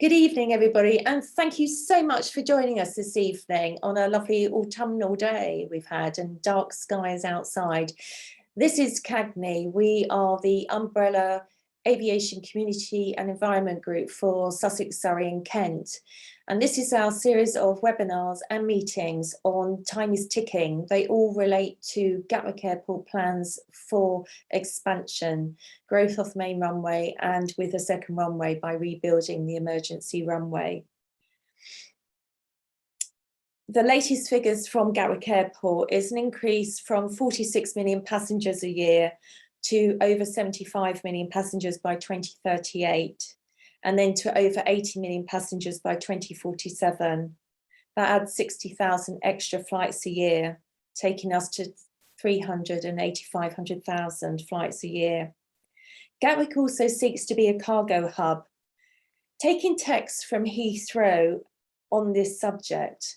Good evening, everybody, and thank you so much for joining us this evening on a lovely autumnal day we've had and dark skies outside. This is CAGNE. We are the umbrella aviation community and environment group for Sussex, Surrey and Kent. And this is our series of webinars and meetings on Time is Ticking. They all relate to Gatwick Airport plans for expansion, growth of the main runway and with a second runway by rebuilding the emergency runway. The latest figures from Gatwick Airport is an increase from 46 million passengers a year to over 75 million passengers by 2038. And then to over 80 million passengers by 2047. That adds 60,000 extra flights a year, taking us to 500,000 flights a year. Gatwick also seeks to be a cargo hub. Taking text from Heathrow on this subject,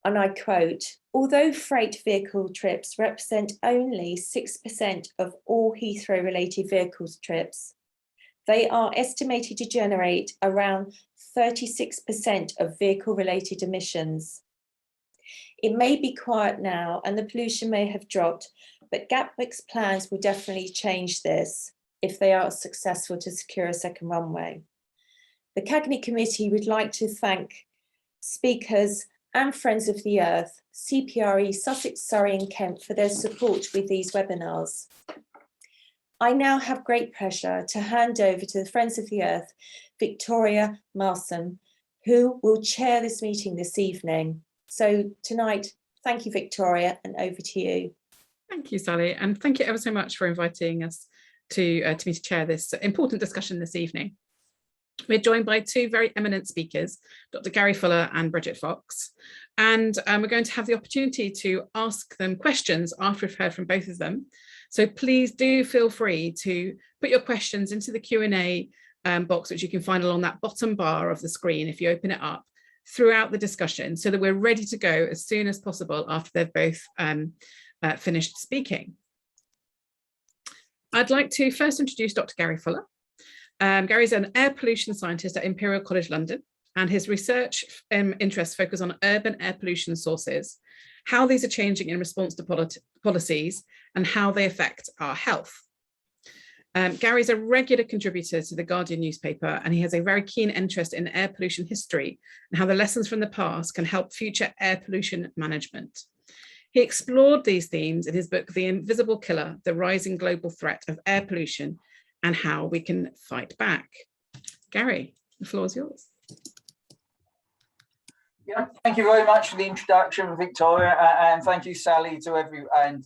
and I quote, although freight vehicle trips represent only 6% of all Heathrow-related vehicles trips, they are estimated to generate around 36% of vehicle-related emissions. It may be quiet now and the pollution may have dropped, but Gatwick's plans will definitely change this if they are successful to secure a second runway. The CAGNE committee would like to thank speakers and Friends of the Earth, CPRE, Sussex, Surrey and Kent for their support with these webinars. I now have great pleasure to hand over to the Friends of the Earth, Victoria Marson, who will chair this meeting this evening. So tonight, thank you, Victoria, and over to you. Thank you, Sally, and thank you ever so much for inviting us to me to chair this important discussion this evening. We're joined by two very eminent speakers, Dr. Gary Fuller and Bridget Fox, and we're going to have the opportunity to ask them questions after we've heard from both of them. So please do feel free to put your questions into the Q&A box, which you can find along that bottom bar of the screen if you open it up throughout the discussion, so that we're ready to go as soon as possible after they've both finished speaking. I'd like to first introduce Dr. Gary Fuller. Gary's an air pollution scientist at Imperial College London, and his research interests focus on urban air pollution sources, how these are changing in response to policies, and how they affect our health. Gary's a regular contributor to the Guardian newspaper, and he has a very keen interest in air pollution history and how the lessons from the past can help future air pollution management. He explored these themes in his book, The Invisible Killer, The Rising Global Threat of Air Pollution and How We Can Fight Back. Gary, the floor is yours. Yeah, thank you very much for the introduction, Victoria, and thank you, Sally, to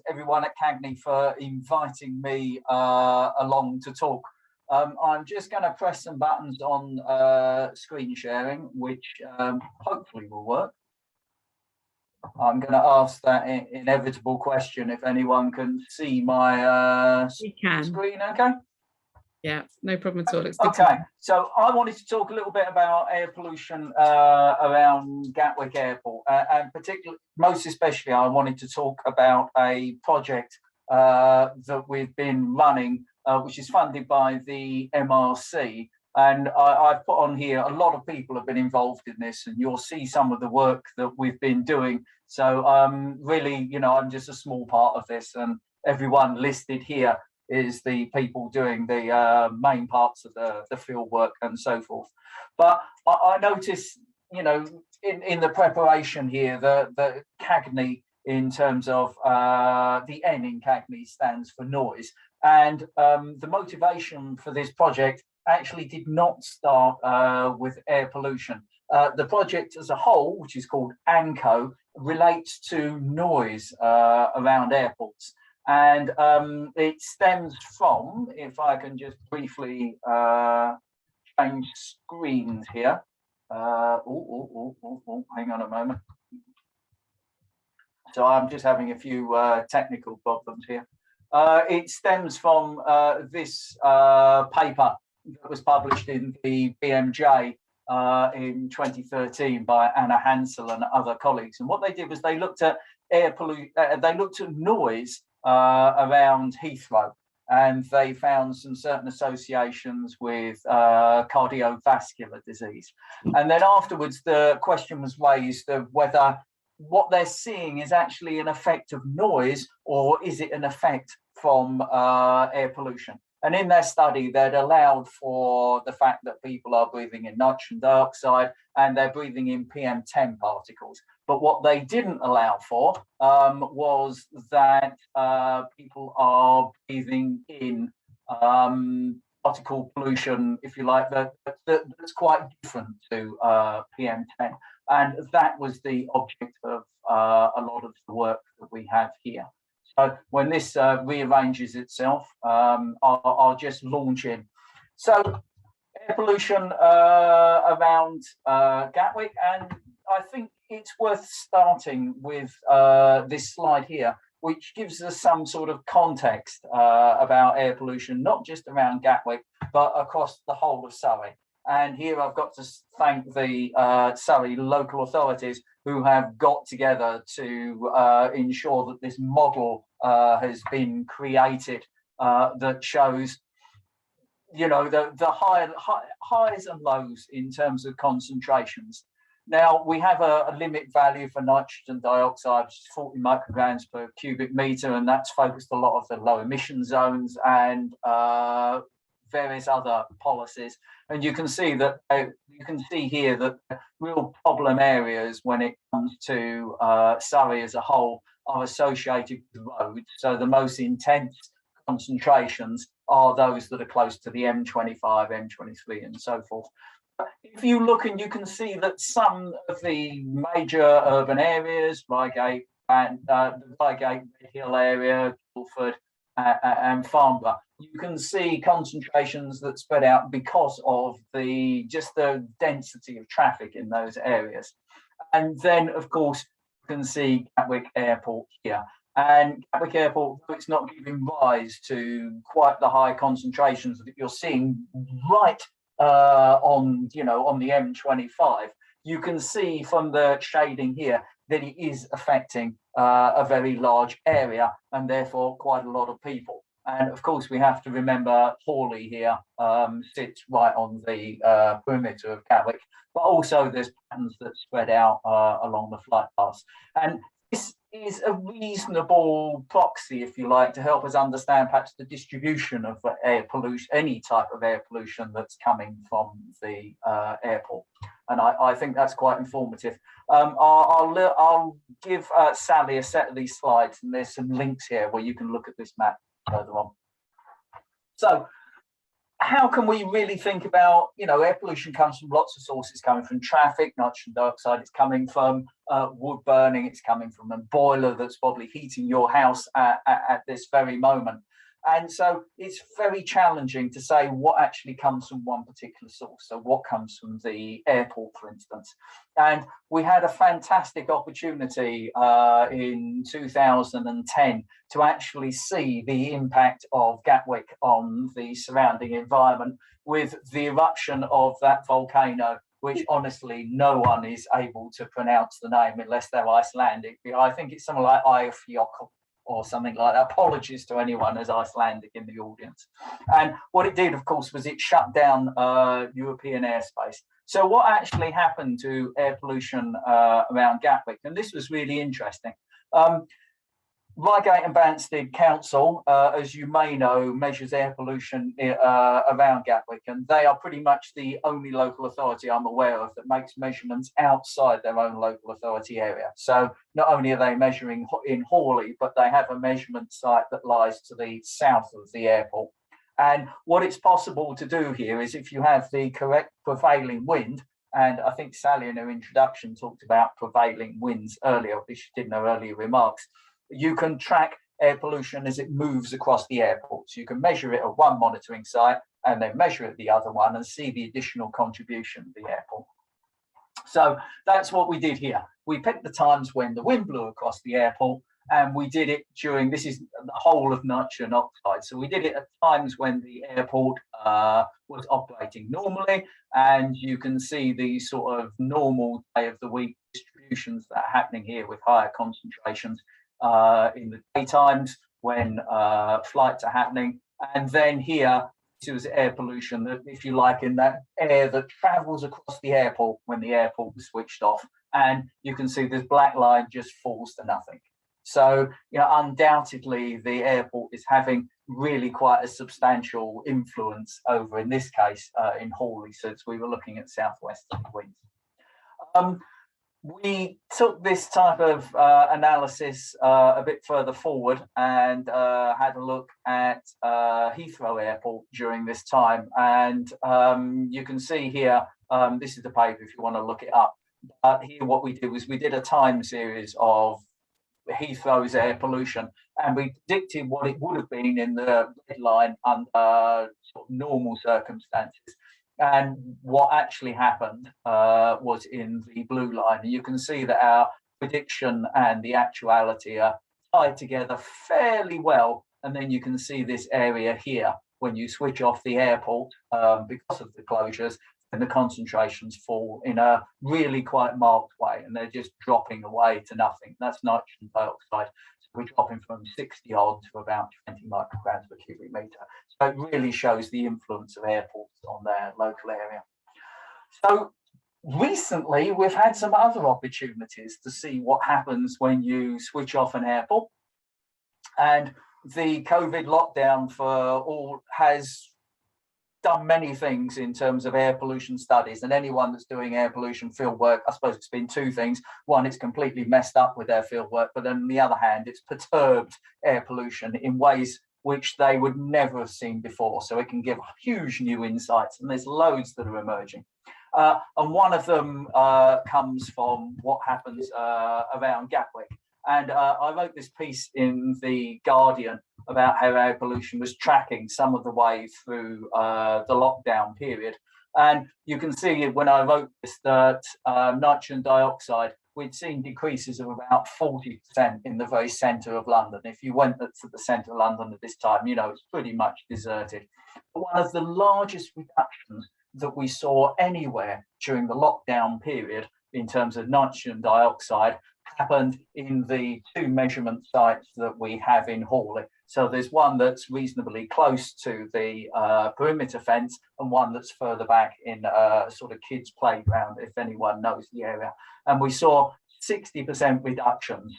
everyone at CAGNE for inviting me along to talk. I'm just going to press some buttons on screen sharing, which hopefully will work. I'm going to ask that inevitable question if anyone can see my screen, okay? Yeah, no problem at all. Okay, so I wanted to talk a little bit about air pollution around Gatwick Airport, and particularly, most especially, I wanted to talk about a project that we've been running, which is funded by the MRC. And I've put on here, a lot of people have been involved in this, and you'll see some of the work that we've been doing. So really, you know, I'm just a small part of this, and everyone listed here is the people doing the main parts of the field work and so forth. But I noticed, you know, in the preparation here, the CAGNE, in terms of the N in CAGNE stands for noise. And the motivation for this project actually did not start with air pollution. The project as a whole, which is called ANCO, relates to noise around airports. And it stems from, if I can just briefly change screens here. Hang on a moment. So I'm just having a few technical problems here. It stems from this paper that was published in the BMJ in 2013 by Anna Hansel and other colleagues. And what they did was they looked at noise around Heathrow. and they found some certain associations with cardiovascular disease. And then afterwards, the question was raised of whether what they're seeing is actually an effect of noise, or is it an effect from air pollution? And in their study, they'd allowed for the fact that people are breathing in nitrogen dioxide and they're breathing in PM10 particles. But what they didn't allow for was that people are breathing in particle pollution, if you like, that's quite different to PM10. And that was the object of a lot of the work that we have here. So when this rearranges itself, I'll just launch in. So air pollution around Gatwick, and I think it's worth starting with this slide here, which gives us some sort of context about air pollution, not just around Gatwick, but across the whole of Surrey. And here I've got to thank the Surrey local authorities who have got together to ensure that this model has been created that shows, you know, the highs and lows in terms of concentrations. Now, we have a limit value for nitrogen dioxide, which is 40 micrograms per cubic meter, and that's focused a lot of the low emission zones and various other policies. And you can see that here that real problem areas when it comes to Surrey as a whole are associated with roads. So the most intense concentrations are those that are close to the M25, M23, and so forth. If you look, and you can see that some of the major urban areas, Reigate and the Reigate Hill area, Guildford, and Farnborough, you can see concentrations that spread out because of the density of traffic in those areas. And then, of course, you can see Gatwick Airport here. And Gatwick Airport, it's not giving rise to quite the high concentrations that you're seeing right on the M25. You can see from the shading here that it is affecting a very large area and therefore quite a lot of people. And of course, we have to remember Hawley here sits right on the perimeter of Gatwick, but also there's patterns that spread out along the flight paths. And this is a reasonable proxy, if you like, to help us understand perhaps the distribution of air pollution, any type of air pollution that's coming from the airport. And I think that's quite informative. I'll give Sally a set of these slides, and there's some links here where you can look at this map further on. So how can we really think about, air pollution comes from lots of sources, coming from traffic, nitrogen dioxide, it's coming from wood burning, it's coming from a boiler that's probably heating your house at this very moment. And so it's very challenging to say what actually comes from one particular source. So what comes from the airport, for instance. And we had a fantastic opportunity in 2010 to actually see the impact of Gatwick on the surrounding environment with the eruption of that volcano, which honestly no one is able to pronounce the name unless they're Icelandic. I think it's something like Eyjafjallajökull or something like that. Apologies to anyone as Icelandic in the audience. And what it did, of course, was it shut down European airspace. So what actually happened to air pollution around Gatwick? And this was really interesting. Reigate and Banstead Council, as you may know, measures air pollution around Gatwick, and they are pretty much the only local authority I'm aware of that makes measurements outside their own local authority area. So not only are they measuring in Hawley, but they have a measurement site that lies to the south of the airport. And what it's possible to do here is, if you have the correct prevailing wind, and I think Sally in her introduction talked about prevailing winds earlier, which she did in her earlier remarks, you can track air pollution as it moves across the airport. So you can measure it at one monitoring site and then measure it at the other one and see the additional contribution of the airport. So that's what we did here. We picked the times when the wind blew across the airport, and we did it during, this is the whole of nitrogen oxide. So we did it at times when the airport was operating normally, and you can see the sort of normal day of the week distributions that are happening here with higher concentrations in the daytimes when flights are happening, And then here, this was air pollution, that, if you like, in that air that travels across the airport when the airport was switched off. And you can see this black line just falls to nothing. So, undoubtedly, the airport is having really quite a substantial influence over, in this case, in Hawley, since we were looking at southwestern winds. We took this type of analysis a bit further forward and had a look at Heathrow Airport during this time. And you can see here, this is the paper if you want to look it up. Here what we did was we did a time series of Heathrow's air pollution, and we predicted what it would have been in the red line under sort of normal circumstances. And what actually happened was in the blue line. And you can see that our prediction and the actuality are tied together fairly well. And then you can see this area here when you switch off the airport because of the closures, and the concentrations fall in a really quite marked way, and they're just dropping away to nothing. That's nitrogen dioxide. So we're dropping from 60 odd to about 20 micrograms per cubic meter. So it really shows the influence of airports on their local area. So recently, we've had some other opportunities to see what happens when you switch off an airport. And the COVID lockdown for all has done many things in terms of air pollution studies, and anyone that's doing air pollution field work, I suppose it's been two things. One, it's completely messed up with their field work, but then on the other hand, it's perturbed air pollution in ways which they would never have seen before. So it can give huge new insights, and there's loads that are emerging. And one of them comes from what happens around Gatwick. And I wrote this piece in The Guardian about how air pollution was tracking some of the way through the lockdown period. And you can see when I wrote this that nitrogen dioxide, we'd seen decreases of about 40% in the very centre of London. If you went to the centre of London at this time, it's pretty much deserted. But one of the largest reductions that we saw anywhere during the lockdown period in terms of nitrogen dioxide happened in the two measurement sites that we have in Hawley. So there's one that's reasonably close to the perimeter fence, and one that's further back in a sort of kids' playground, if anyone knows the area. And we saw 60% reductions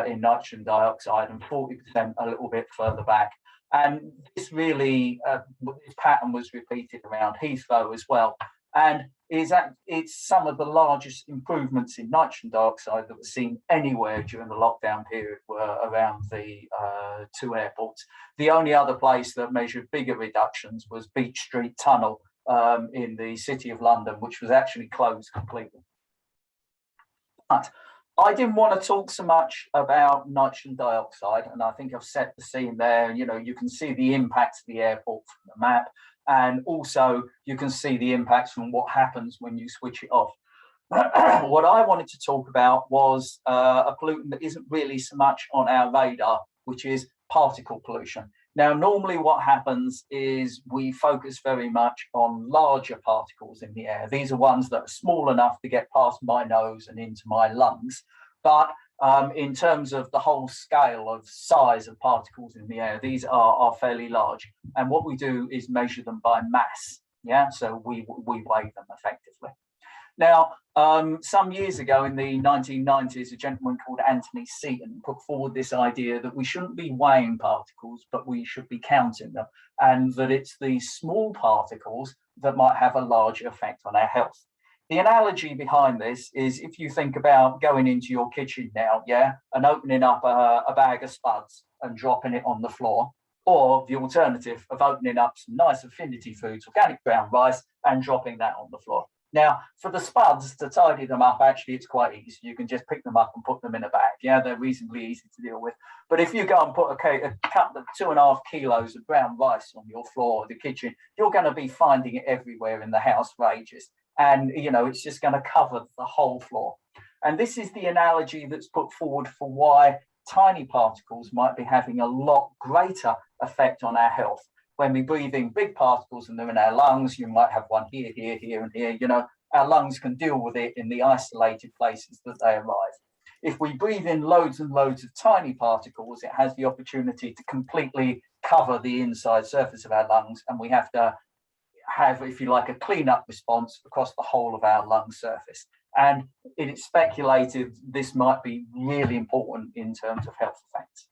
in nitrogen dioxide and 40% a little bit further back. And this really, this pattern was repeated around Heathrow as well. And it's some of the largest improvements in nitrogen dioxide that were seen anywhere during the lockdown period were around the two airports. The only other place that measured bigger reductions was Beach Street Tunnel in the City of London, which was actually closed completely. But I didn't want to talk so much about nitrogen dioxide, and I think I've set the scene there. You can see the impacts of the airport from the map. And also, you can see the impacts from what happens when you switch it off. What I wanted to talk about was a pollutant that isn't really so much on our radar, which is particle pollution. Now, normally what happens is we focus very much on larger particles in the air. These are ones that are small enough to get past my nose and into my lungs. But in terms of the whole scale of size of particles in the air, these are fairly large. And what we do is measure them by mass. Yeah, so we weigh them effectively. Now, some years ago in the 1990s, a gentleman called Anthony Seaton put forward this idea that we shouldn't be weighing particles, but we should be counting them, and that it's the small particles that might have a larger effect on our health. The analogy behind this is if you think about going into your kitchen now, and opening up a bag of spuds and dropping it on the floor, or the alternative of opening up some nice affinity foods, organic brown rice, and dropping that on the floor. Now, for the spuds, to tidy them up, actually, it's quite easy. You can just pick them up and put them in a bag. Yeah, they're reasonably easy to deal with. But if you go and put a cup of 2.5 kilos of brown rice on your floor or the kitchen, you're going to be finding it everywhere in the house for ages. And, it's just going to cover the whole floor. And this is the analogy that's put forward for why tiny particles might be having a lot greater effect on our health. When we breathe in big particles and they're in our lungs, you might have one here, here, here, and here. Our lungs can deal with it in the isolated places that they arise. If we breathe in loads and loads of tiny particles, it has the opportunity to completely cover the inside surface of our lungs, and we have to have, if you like, a cleanup response across the whole of our lung surface. And it is speculated this might be really important in terms of health effects.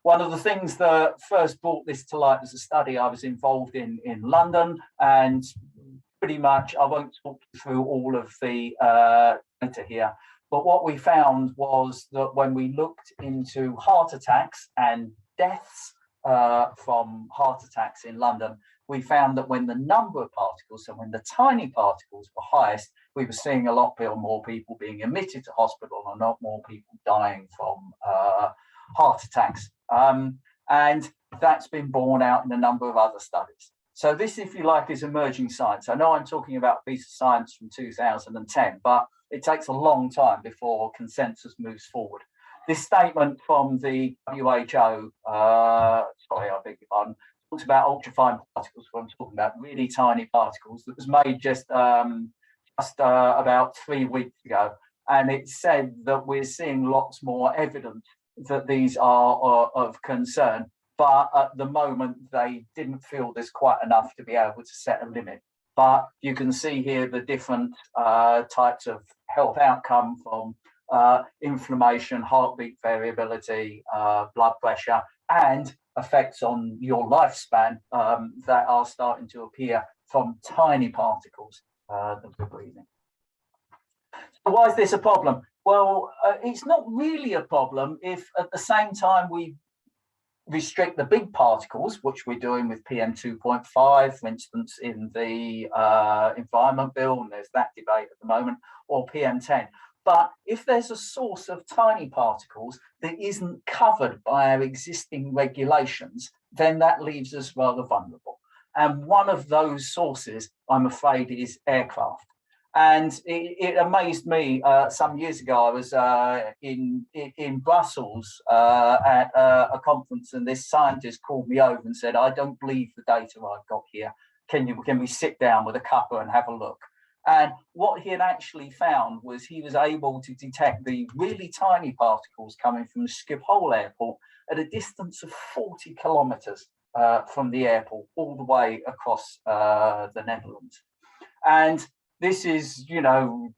One of the things that first brought this to light was a study I was involved in London, and pretty much, I won't talk you through all of the data here, but what we found was that when we looked into heart attacks and deaths from heart attacks in London, we found that when the number of particles, so when the tiny particles were highest, we were seeing a lot more people being admitted to hospital and a lot more people dying from heart attacks. And that's been borne out in a number of other studies. So this, if you like, is emerging science. I know I'm talking about a piece of science from 2010, but it takes a long time before consensus moves forward. This statement from the WHO, sorry, I beg your pardon, talks about ultrafine particles, when I'm talking about really tiny particles, that was made just about 3 weeks ago. And it said that we're seeing lots more evidence that these are of concern, but at the moment they didn't feel there's quite enough to be able to set a limit. But you can see here the different types of health outcome, from inflammation, heartbeat variability, blood pressure, and effects on your lifespan that are starting to appear from tiny particles that we're breathing. So why is this a problem? Well, it's not really a problem if at the same time we restrict the big particles, which we're doing with PM2.5, for instance, in the Environment Bill, and there's that debate at the moment, or PM10. But if there's a source of tiny particles that isn't covered by our existing regulations, then that leaves us rather vulnerable. And one of those sources, I'm afraid, is aircraft. And it amazed me some years ago. I was in Brussels at a conference, and this scientist called me over and said, "I don't believe the data I've got here. Can we sit down with a cuppa and have a look?" And what he had actually found was he was able to detect the really tiny particles coming from Schiphol Airport at a distance of 40 kilometers from the airport, all the way across the Netherlands. And this is, you know,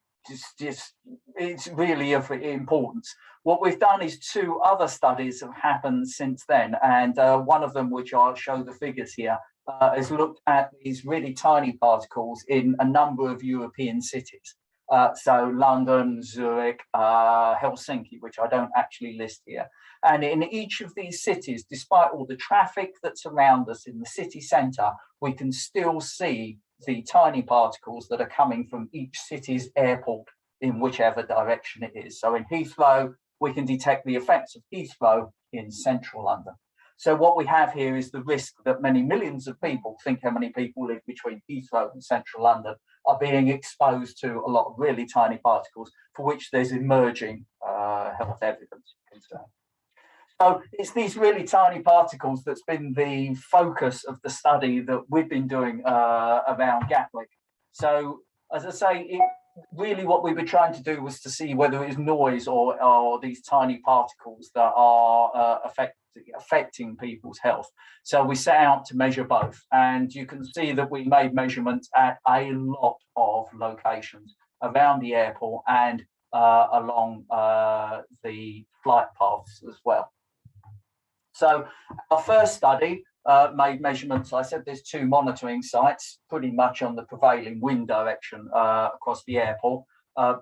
just it's really of importance. What we've done is 2 other studies have happened since then, and one of them, which I'll show the figures here, has looked at these really tiny particles in a number of European cities. So London, Zurich, Helsinki, which I don't actually list here. And in each of these cities, despite all the traffic that's around us in the city centre, we can still see the tiny particles that are coming from each city's airport in whichever direction it is. So in Heathrow, we can detect the effects of Heathrow in central London. So what we have here is the risk that many millions of people, think how many people live between Heathrow and central London, are being exposed to a lot of really tiny particles for which there's emerging health evidence concern. So it's these really tiny particles that's been the focus of the study that we've been doing around Gatwick. So as I say, really what we were trying to do was to see whether it is noise or these tiny particles that are affecting people's health. So we set out to measure both, and you can see that we made measurements at a lot of locations around the airport and along the flight paths as well. So our first study made measurements. I said there's 2 monitoring sites, pretty much on the prevailing wind direction across the airport,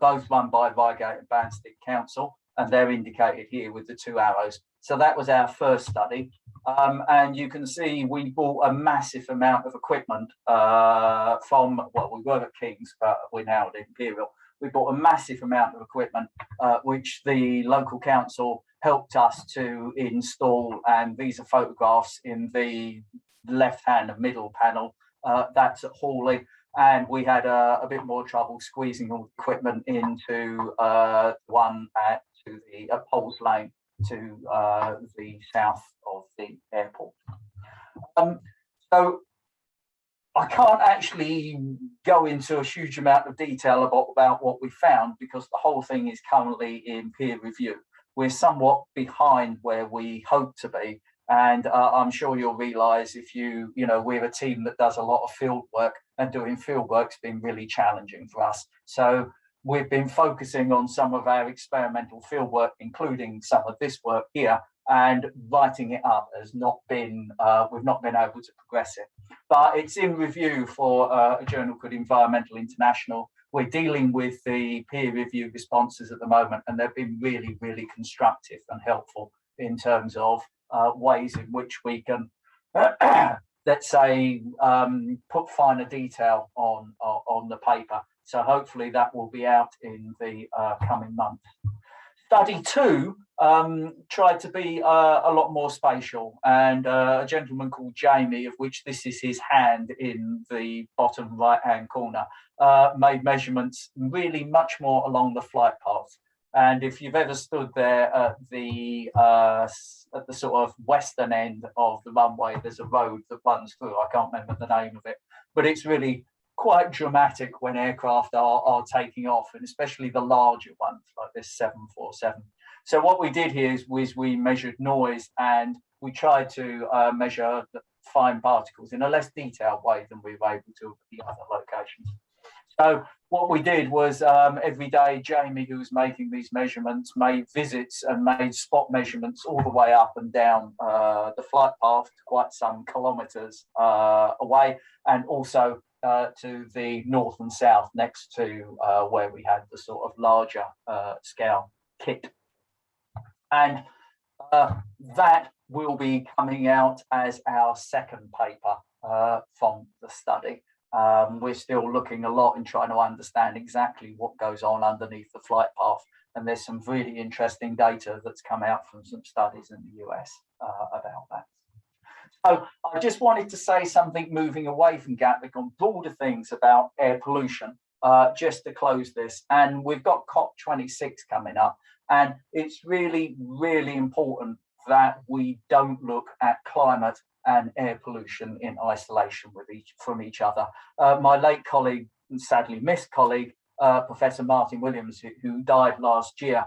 both run by Reigate and Banstead Council, and they're indicated here with the 2 arrows. So that was our first study. And you can see we bought a massive amount of equipment from, well, we were at King's, but we're now at Imperial. We bought a massive amount of equipment, which the local council helped us to install. And these are photographs in the left-hand and middle panel. That's at Hawley. And we had a bit more trouble squeezing all the equipment into one at Poles Lane to the south of the airport. So I can't actually go into a huge amount of detail about what we found, because the whole thing is currently in peer review. We're somewhat behind where we hope to be, And I'm sure you'll realise if we're a team that does a lot of field work, and doing field work's been really challenging for us. So we've been focusing on some of our experimental field work, including some of this work here, and writing it up has not been, we've not been able to progress it. But it's in review for a journal called Environmental International. We're dealing with the peer review responses at the moment, and they've been really, really constructive and helpful in terms of ways in which we can, let's say, put finer detail on the paper. So hopefully that will be out in the coming month. Study 2 tried to be a lot more spatial, and a gentleman called Jamie, of which this is his hand in the bottom right-hand corner, made measurements really much more along the flight path. And if you've ever stood there at the sort of western end of the runway, there's a road that runs through. I can't remember the name of it, but it's really quite dramatic when aircraft are taking off, and especially the larger ones like this 747. So what we did here was we measured noise, and we tried to measure the fine particles in a less detailed way than we were able to at the other locations. So what we did was every day, Jamie, who was making these measurements, made visits and made spot measurements all the way up and down the flight path to quite some kilometres away, and also to the north and south next to where we had the sort of larger scale kit. And that will be coming out as our second paper from the study. We're still looking a lot and trying to understand exactly what goes on underneath the flight path. And there's some really interesting data that's come out from some studies in the US about that. So I just wanted to say something moving away from Gatwick on broader things about air pollution, just to close this. And we've got COP26 coming up, and it's really, really important that we don't look at climate and air pollution in isolation from each other. My late colleague, and sadly missed colleague, Professor Martin Williams, who died last year,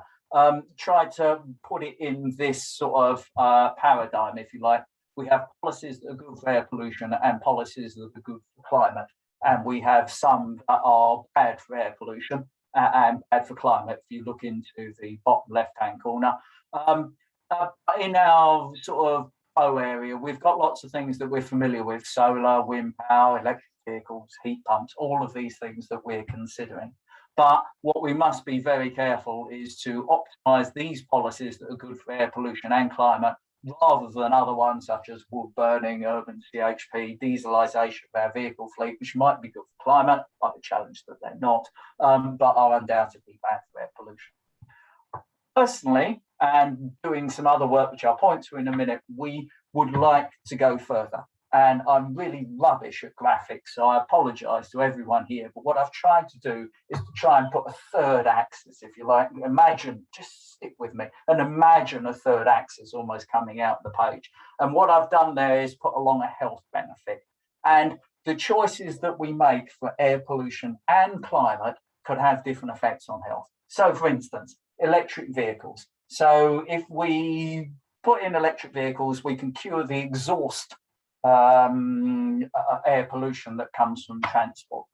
tried to put it in this sort of paradigm, if you like. We have policies that are good for air pollution and policies that are good for climate. And we have some that are bad for air pollution and bad for climate, if you look into the bottom left-hand corner. In our sort of O area, we've got lots of things that we're familiar with: solar, wind power, electric vehicles, heat pumps, all of these things that we're considering. But what we must be very careful is to optimise these policies that are good for air pollution and climate, rather than other ones such as wood burning, urban CHP, dieselisation of our vehicle fleet, which might be good for climate, I would challenge that they're not, but are undoubtedly bad for air pollution. Personally, and doing some other work, which I'll point to in a minute, we would like to go further. And I'm really rubbish at graphics, so I apologise to everyone here. But what I've tried to do is to try and put a third axis, if you like. Imagine, just stick with me, and imagine a third axis almost coming out the page. And what I've done there is put along a health benefit. And the choices that we make for air pollution and climate could have different effects on health. So, for instance, electric vehicles. So if we put in electric vehicles, we can cure the exhaust air pollution that comes from transport.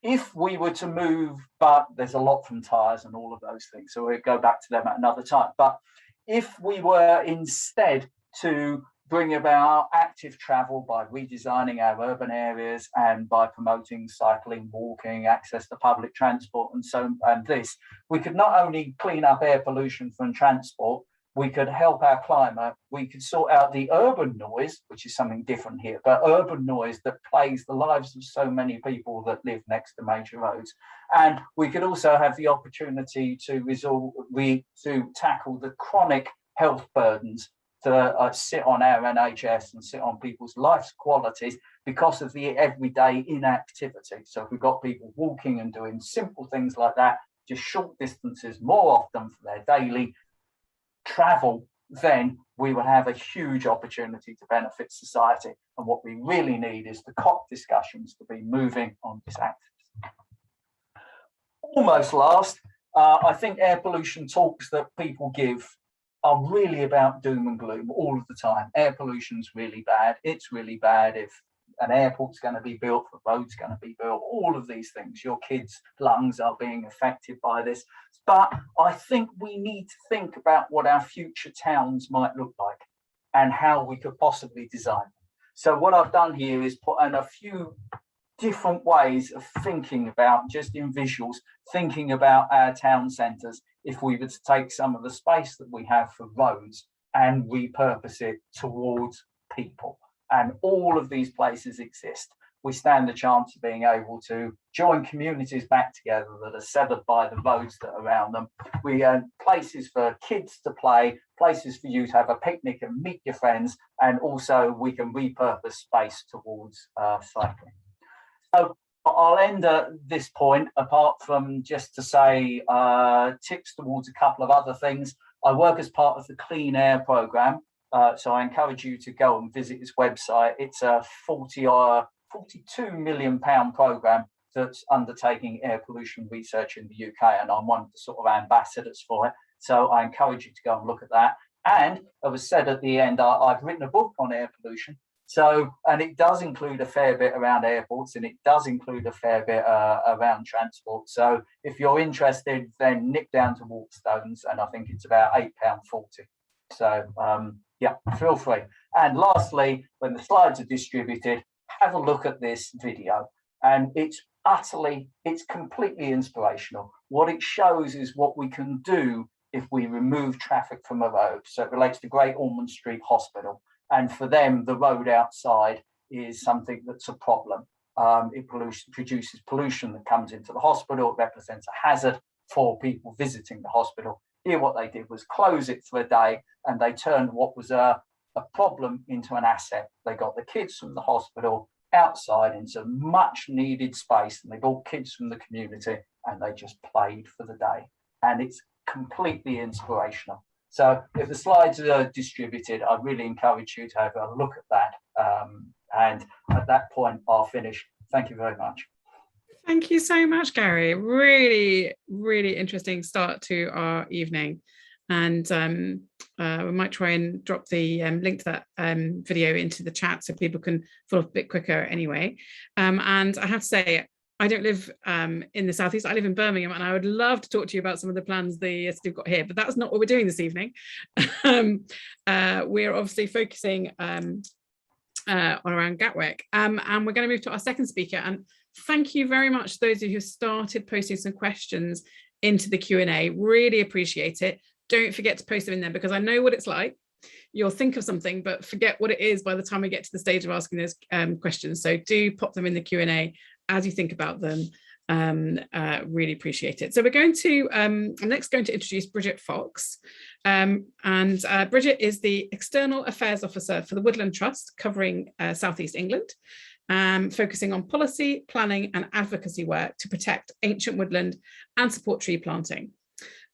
If we were to move, but there's a lot from tyres and all of those things, so we'll go back to them at another time. But if we were instead to bring about active travel by redesigning our urban areas and by promoting cycling, walking, access to public transport, and this, we could not only clean up air pollution from transport, we could help our climate, we could sort out the urban noise, which is something different here, but urban noise that plagues the lives of so many people that live next to major roads. And we could also have the opportunity to tackle the chronic health burdens that sit on our NHS and sit on people's life qualities because of the everyday inactivity. So if we've got people walking and doing simple things like that, just short distances more often for their daily travel, then we will have a huge opportunity to benefit society. And what we really need is the COP discussions to be moving on this axis. Almost last, I think air pollution talks that people give are really about doom and gloom all of the time. Air pollution's really bad. It's really bad if an airport's going to be built, the road's going to be built, all of these things. Your kids' lungs are being affected by this. But I think we need to think about what our future towns might look like and how we could possibly design them. So what I've done here is put in a few different ways of thinking about, just in visuals, thinking about our town centres if we were to take some of the space that we have for roads and repurpose it towards people. And all of these places exist. We stand the chance of being able to join communities back together that are severed by the roads that are around them. We places for kids to play, places for you to have a picnic and meet your friends, and also we can repurpose space towards cycling. So I'll end at this point, apart from just to say tips towards a couple of other things. I work as part of the Clean Air programme. So I encourage you to go and visit his website. It's a £42 million programme that's undertaking air pollution research in the UK, and I'm one of the sort of ambassadors for it. So I encourage you to go and look at that. And as was said at the end, I've written a book on air pollution. So, and it does include a fair bit around airports, and it does include a fair bit around transport. So if you're interested, then nip down to Waterstones, and I think it's about £8.40. So yeah, feel free. And lastly, when the slides are distributed, have a look at this video. And it's completely inspirational. What it shows is what we can do if we remove traffic from a road. So it relates to Great Ormond Street Hospital. And for them, the road outside is something that's a problem. It produces pollution that comes into the hospital. It represents a hazard for people visiting the hospital. Here, what they did was close it for a day, and they turned what was a problem into an asset. They got the kids from the hospital outside into much needed space, and they brought kids from the community, and they just played for the day. And it's completely inspirational. So if the slides are distributed, I really encourage you to have a look at that. And at that point, I'll finish. Thank you very much. Thank you so much, Gary. Really, really interesting start to our evening. And we might try and drop the link to that video into the chat so people can follow a bit quicker anyway. And I have to say, I don't live in the southeast. I live in Birmingham, and I would love to talk to you about some of the plans the city've got here, but that's not what we're doing this evening. We're obviously focusing on around Gatwick, and we're going to move to our second speaker. And thank you very much to those of you who started posting some questions into the Q&A. Really appreciate it. Don't forget to post them in there, because I know what it's like. You'll think of something but forget what it is by the time we get to the stage of asking those questions. So do pop them in the Q&A as you think about them. Really appreciate it. So we're going to, I'm next going to introduce Bridget Fox. Bridget is the External Affairs Officer for the Woodland Trust, covering South East England, focusing on policy, planning and advocacy work to protect ancient woodland and support tree planting.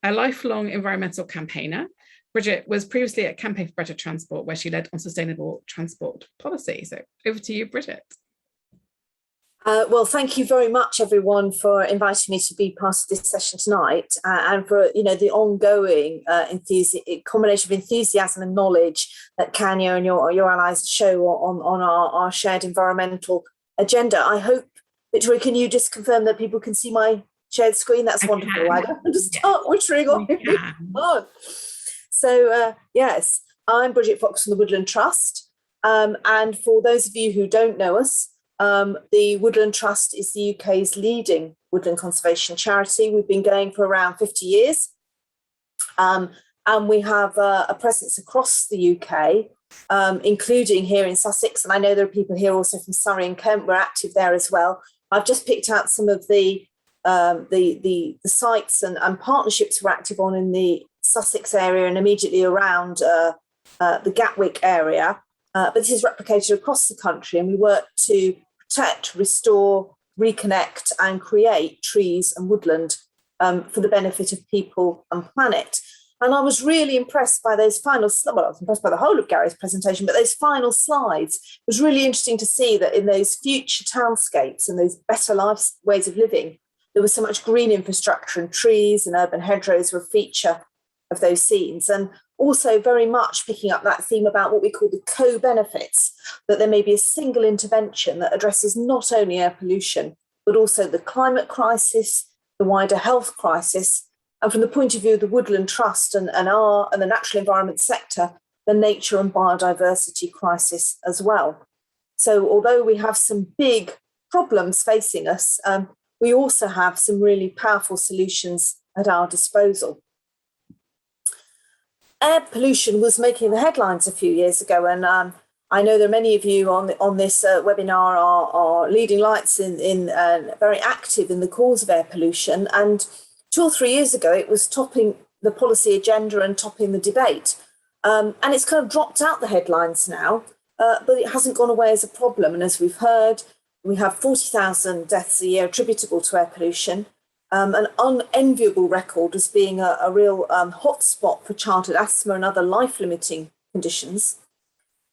A lifelong environmental campaigner, Bridget was previously at Campaign for Better Transport, where she led on sustainable transport policy. So over to you, Bridget. Well, thank you very much, everyone, for inviting me to be part of this session tonight, and for the ongoing combination of enthusiasm and knowledge that Kanya and your allies show on our shared environmental agenda. I hope, Victoria, can you just confirm that people can see my shared screen? That's wonderful. I don't want to start wittering on. So yes, I'm Bridget Fox from the Woodland Trust, and for those of you who don't know us, the Woodland Trust is the UK's leading woodland conservation charity. We've been going for around 50 years, and we have a presence across the UK, including here in Sussex. And I know there are people here also from Surrey and Kent. We're active there as well. I've just picked out some of the sites and partnerships we're active on in the Sussex area and immediately around the Gatwick area. But this is replicated across the country, and we work to protect, restore, reconnect and create trees and woodland for the benefit of people and planet. And I was really impressed by those final, well, I was impressed by the whole of Gary's presentation, but those final slides, it was really interesting to see that in those future townscapes and those better ways of living, there was so much green infrastructure, and trees and urban hedgerows were a feature of those scenes. And Also very much picking up that theme about what we call the co-benefits, that there may be a single intervention that addresses not only air pollution, but also the climate crisis, the wider health crisis, and from the point of view of the Woodland Trust and the natural environment sector, the nature and biodiversity crisis as well. So although we have some big problems facing us, we also have some really powerful solutions at our disposal. Air pollution was making the headlines a few years ago, and I know that many of you on this webinar are leading lights in very active in the cause of air pollution. And 2 or 3 years ago, it was topping the policy agenda and topping the debate. And it's kind of dropped out the headlines now, but it hasn't gone away as a problem. And as we've heard, we have 40,000 deaths a year attributable to air pollution. An unenviable record as being a real hotspot for childhood asthma and other life-limiting conditions.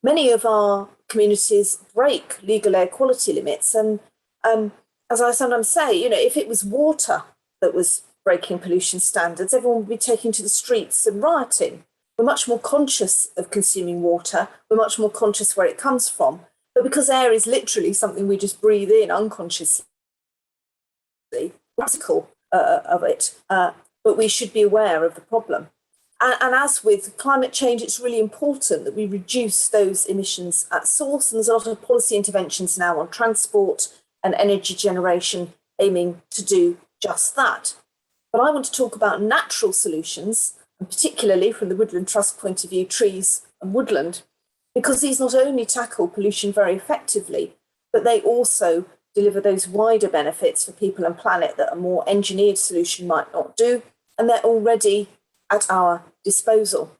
Many of our communities break legal air quality limits. And as I sometimes say, you know, if it was water that was breaking pollution standards, everyone would be taking to the streets and rioting. We're much more conscious of consuming water. We're much more conscious where it comes from. But because air is literally something we just breathe in unconsciously, practical of it, but we should be aware of the problem. And as with climate change, it's really important that we reduce those emissions at source. And there's a lot of policy interventions now on transport and energy generation aiming to do just that. But I want to talk about natural solutions, and particularly from the Woodland Trust point of view, trees and woodland, because these not only tackle pollution very effectively, but they also deliver those wider benefits for people and planet that a more engineered solution might not do. And they're already at our disposal.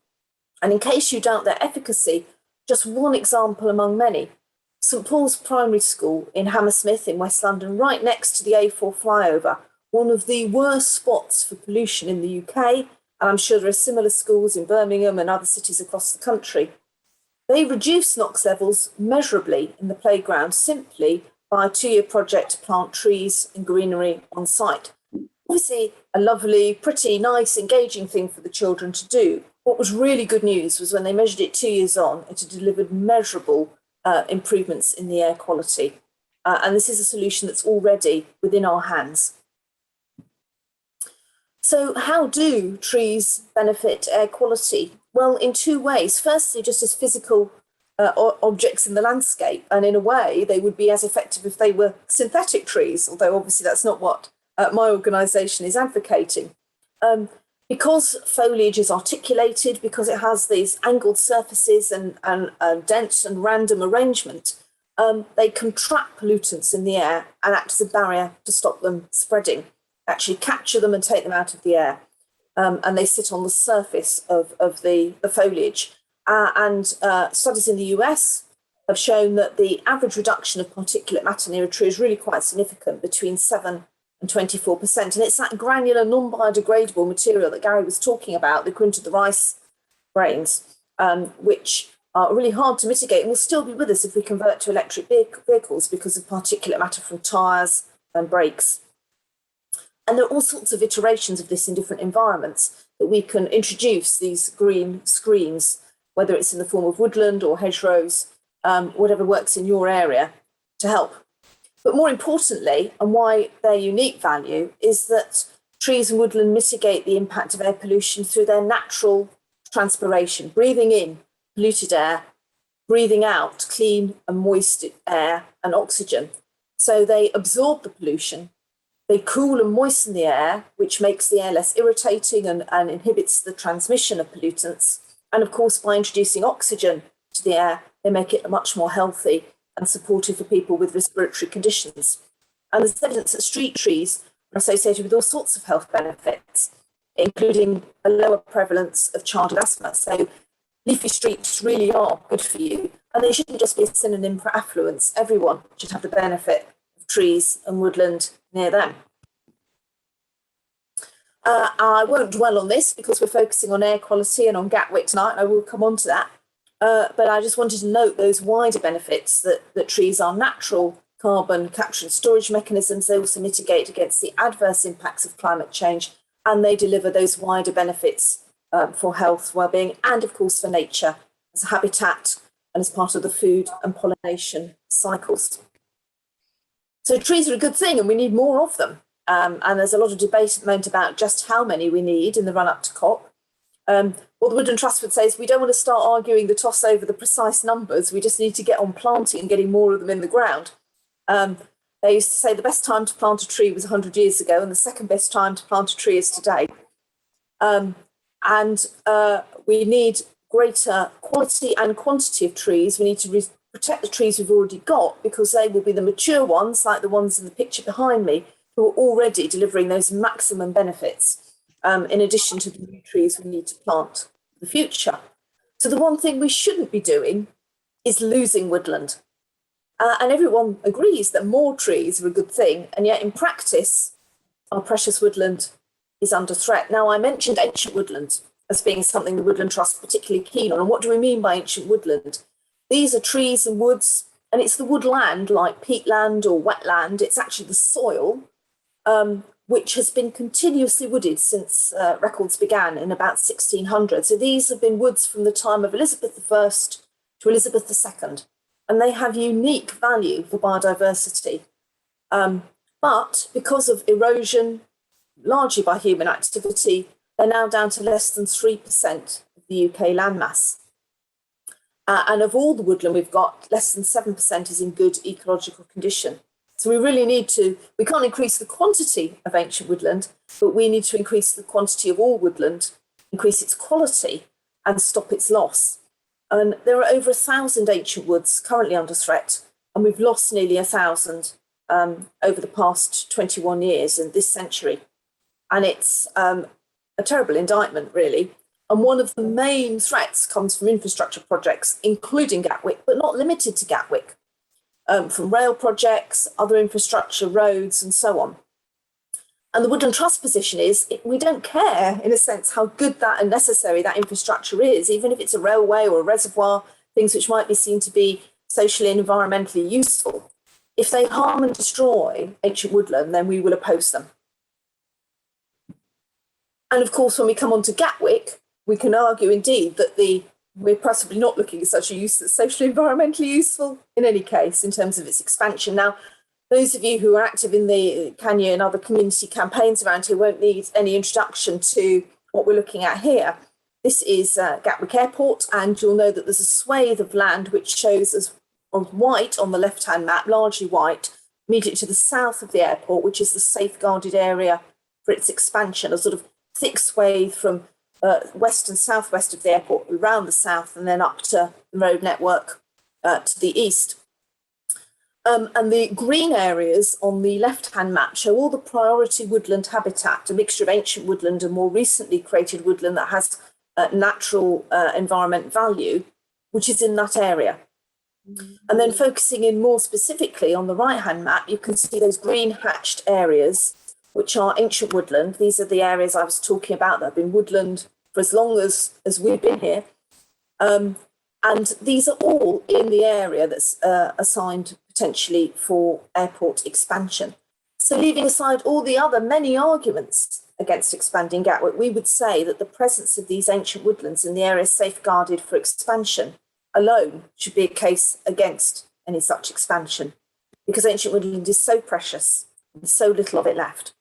And in case you doubt their efficacy, just one example among many. St Paul's Primary School in Hammersmith in West London, right next to the A4 flyover, one of the worst spots for pollution in the UK, and I'm sure there are similar schools in Birmingham and other cities across the country. They reduce NOx levels measurably in the playground simply by a 2-year project to plant trees and greenery on site. Obviously, a lovely, pretty, nice, engaging thing for the children to do. What was really good news was when they measured it 2 years on, it had delivered measurable improvements in the air quality. And this is a solution that's already within our hands. So how do trees benefit air quality? Well, in 2 ways. Firstly, just as physical objects in the landscape. And in a way, they would be as effective if they were synthetic trees, although obviously that's not what my organisation is advocating. Because foliage is articulated, because it has these angled surfaces and dense and random arrangement, they can trap pollutants in the air and act as a barrier to stop them spreading, actually capture them and take them out of the air. And they sit on the surface of the foliage. And studies in the US have shown that the average reduction of particulate matter near a tree is really quite significant, between 7 and 24%. And it's that granular, non-biodegradable material that Gary was talking about, the equivalent of the rice grains, which are really hard to mitigate and will still be with us if we convert to electric vehicles because of particulate matter from tyres and brakes. And there are all sorts of iterations of this in different environments that we can introduce these green screens, whether it's in the form of woodland or hedgerows, whatever works in your area, to help. But more importantly, and why their unique value, is that trees and woodland mitigate the impact of air pollution through their natural transpiration, breathing in polluted air, breathing out clean and moist air and oxygen. So they absorb the pollution, they cool and moisten the air, which makes the air less irritating and inhibits the transmission of pollutants. And of course, by introducing oxygen to the air, they make it much more healthy and supportive for people with respiratory conditions. And there's evidence that street trees are associated with all sorts of health benefits, including a lower prevalence of childhood asthma. So leafy streets really are good for you, and they shouldn't just be a synonym for affluence. Everyone should have the benefit of trees and woodland near them. I won't dwell on this because we're focusing on air quality and on Gatwick tonight, and I will come on to that. But I just wanted to note those wider benefits that trees are natural carbon capture and storage mechanisms. They also mitigate against the adverse impacts of climate change, and they deliver those wider benefits for health, well-being, and of course for nature as a habitat and as part of the food and pollination cycles. So trees are a good thing and we need more of them. And there's a lot of debate at the moment about just how many we need in the run-up to COP. What the Woodland Trust would say is we don't want to start arguing the toss over the precise numbers. We just need to get on planting and getting more of them in the ground. They used to say the best time to plant a tree was 100 years ago and the second best time to plant a tree is today. We need greater quality and quantity of trees. We need to protect the trees we've already got because they will be the mature ones, like the ones in the picture behind me, who are already delivering those maximum benefits, in addition to the new trees we need to plant for the future. So the one thing we shouldn't be doing is losing woodland. And everyone agrees that more trees are a good thing, and yet in practice, our precious woodland is under threat. Now, I mentioned ancient woodland as being something the Woodland Trust is particularly keen on. And what do we mean by ancient woodland? These are trees and woods, and it's the woodland like peatland or wetland. It's actually the soil, which has been continuously wooded since records began in about 1600. So these have been woods from the time of Elizabeth I to Elizabeth II, and they have unique value for biodiversity. But because of erosion, largely by human activity, they're now down to less than 3% of the UK landmass. And of all the woodland we've got, less than 7% is in good ecological condition. So we really need to, we can't increase the quantity of ancient woodland, but we need to increase the quantity of all woodland, increase its quality and stop its loss. And there are over 1,000 ancient woods currently under threat, and we've lost nearly 1,000 over the past 21 years in this century. And it's a terrible indictment, really. And one of the main threats comes from infrastructure projects, including Gatwick, but not limited to Gatwick, from rail projects, other infrastructure, roads, and so on. And the Woodland Trust position is we don't care, in a sense, how good that and necessary that infrastructure is, even if it's a railway or a reservoir, things which might be seen to be socially and environmentally useful. If they harm and destroy ancient woodland, then we will oppose them. And of course, when we come on to Gatwick, we can argue indeed that we're possibly not looking at such a use that's socially environmentally useful in any case in terms of its expansion. Now, those of you who are active in the CAGNE and other community campaigns around here won't need any introduction to what we're looking at here. This is Gatwick Airport, and you'll know that there's a swathe of land which shows as white on the left-hand map, largely white, immediately to the south of the airport, which is the safeguarded area for its expansion, a sort of thick swathe from west and southwest of the airport, around the south, and then up to the road network to the east. And the green areas on the left-hand map show all the priority woodland habitat, a mixture of ancient woodland and more recently created woodland that has natural environment value, which is in that area. Mm-hmm. And then focusing in more specifically on the right-hand map, you can see those green hatched areas, which are ancient woodland. These are the areas I was talking about that have been woodland for as long as we've been here. And these are all in the area that's assigned potentially for airport expansion. So leaving aside all the other many arguments against expanding Gatwick, we would say that the presence of these ancient woodlands in the area safeguarded for expansion alone should be a case against any such expansion, because ancient woodland is so precious and so little of it left.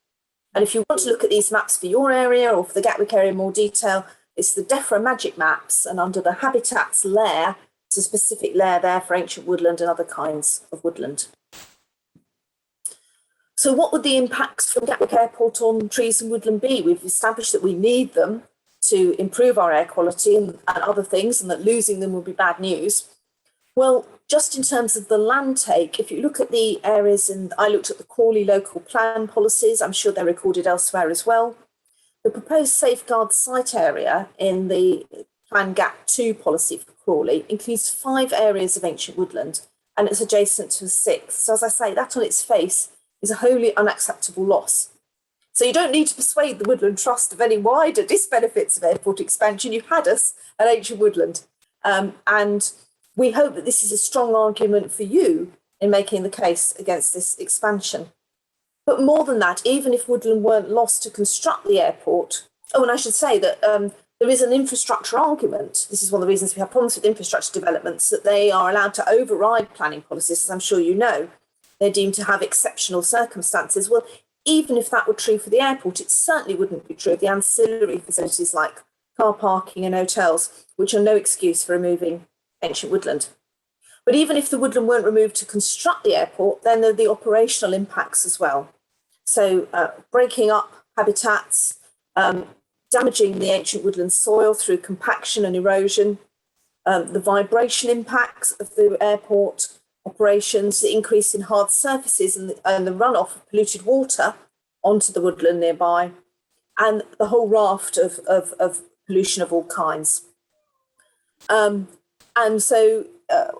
And if you want to look at these maps for your area or for the Gatwick area in more detail, it's the DEFRA Magic Maps, and under the Habitats layer, it's a specific layer there for ancient woodland and other kinds of woodland. So what would the impacts from Gatwick Airport on trees and woodland be? We've established that we need them to improve our air quality and other things, and that losing them will be bad news. Well, just in terms of the land take, if you look at the areas, and I looked at the Crawley local plan policies, I'm sure they're recorded elsewhere as well. The proposed safeguard site area in the Plan Gap 2 policy for Crawley includes 5 areas of ancient woodland, and it's adjacent to a 6th. So as I say, that on its face is a wholly unacceptable loss. So you don't need to persuade the Woodland Trust of any wider disbenefits of airport expansion. You've had us at ancient woodland. And we hope that this is a strong argument for you in making the case against this expansion. But more than that, even if woodland weren't lost to construct the airport, oh, and I should say that there is an infrastructure argument. This is one of the reasons we have problems with infrastructure developments, that they are allowed to override planning policies, as I'm sure you know. They're deemed to have exceptional circumstances. Well, even if that were true for the airport, it certainly wouldn't be true of the ancillary facilities like car parking and hotels, which are no excuse for removing ancient woodland. But even if the woodland weren't removed to construct the airport, then there are the operational impacts as well. So breaking up habitats, damaging the ancient woodland soil through compaction and erosion, the vibration impacts of the airport operations, the increase in hard surfaces and the runoff of polluted water onto the woodland nearby, and the whole raft of pollution of all kinds. And so,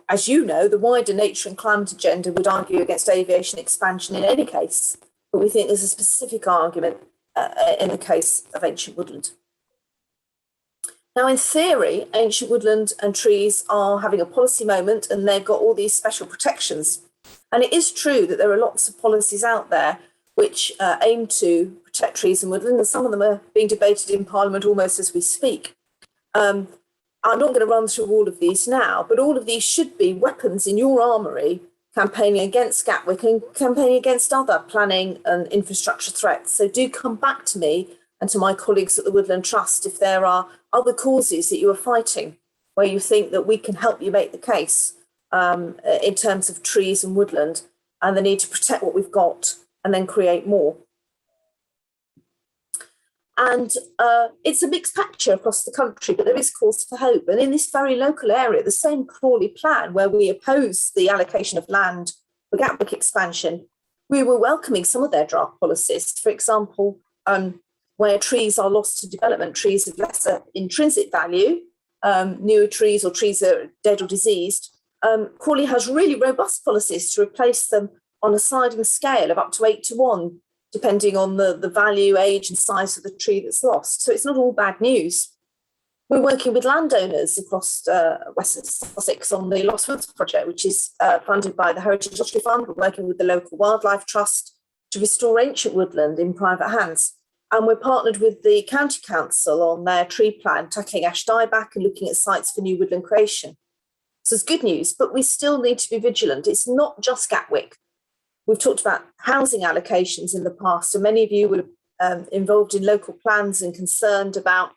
as you know, the wider nature and climate agenda would argue against aviation expansion in any case, but we think there's a specific argument in the case of ancient woodland. Now, in theory, ancient woodland and trees are having a policy moment and they've got all these special protections. And it is true that there are lots of policies out there which aim to protect trees and woodland, and some of them are being debated in Parliament almost as we speak. I'm not going to run through all of these now, but all of these should be weapons in your armoury campaigning against Gatwick and campaigning against other planning and infrastructure threats. So do come back to me and to my colleagues at the Woodland Trust if there are other causes that you are fighting where you think that we can help you make the case in terms of trees and woodland and the need to protect what we've got and then create more. And it's a mixed picture across the country, but there is cause for hope. And in this very local area, the same Crawley plan where we oppose the allocation of land for Gatwick expansion, we were welcoming some of their draft policies. For example, where trees are lost to development, trees of lesser intrinsic value, newer trees or trees that are dead or diseased, Crawley has really robust policies to replace them on a sliding scale of up to 8:1, depending on the value, age and size of the tree that's lost. So it's not all bad news. We're working with landowners across West Sussex on the Lost Woods project, which is funded by the Heritage Lottery Fund. We're working with the local wildlife trust to restore ancient woodland in private hands. And we're partnered with the County Council on their tree plan, tackling ash dieback and looking at sites for new woodland creation. So it's good news, but we still need to be vigilant. It's not just Gatwick. We've talked about housing allocations in the past, and many of you were involved in local plans and concerned about